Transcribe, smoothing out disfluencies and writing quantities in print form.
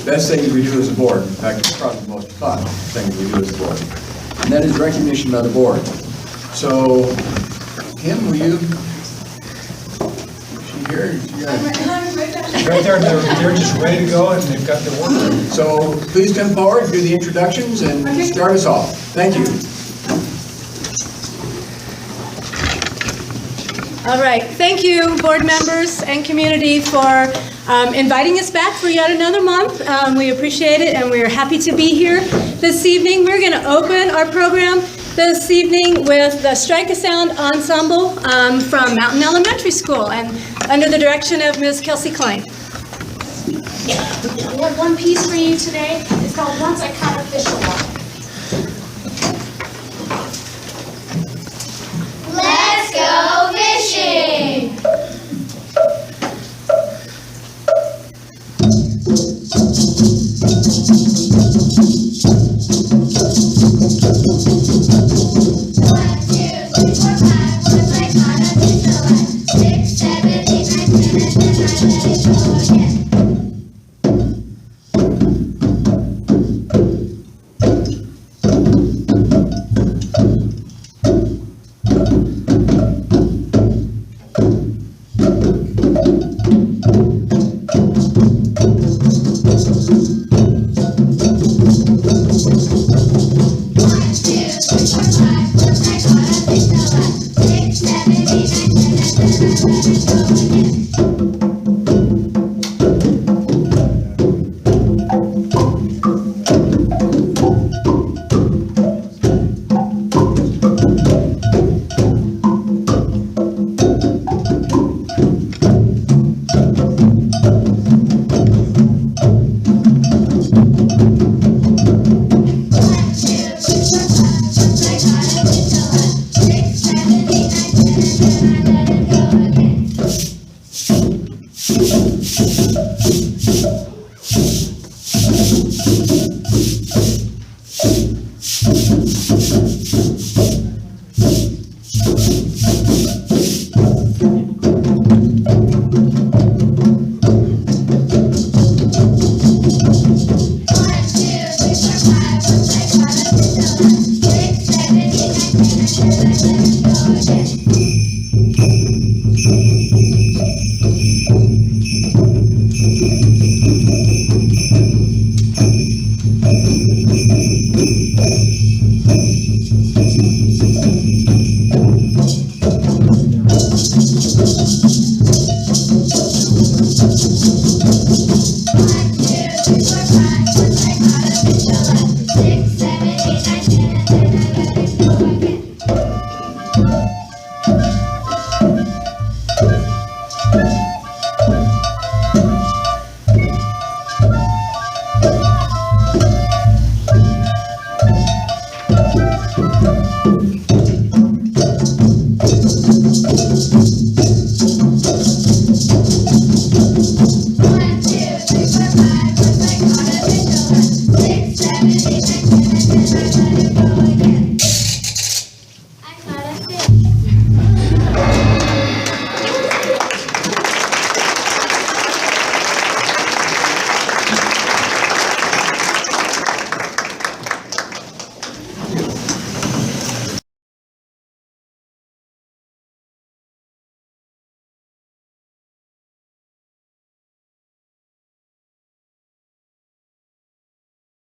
best things we do as a board. In fact, it's probably the most fun things we do as a board. And that is recognition by the board. So, Kim, will you? Is she here? Right there, they're just ready to go and they've got their work ready. So please come forward, do the introductions, and start us off. Thank you. All right, thank you, board members and community, for inviting us back for yet another month. We appreciate it, and we're happy to be here this evening. We're going to open our program this evening with the Strike a Sound Ensemble from Mountain Elementary School, and under the direction of Ms. Kelsey Klein. We have one piece for you today. It's called Once I Caught a Fish Alive. Let's go fishing!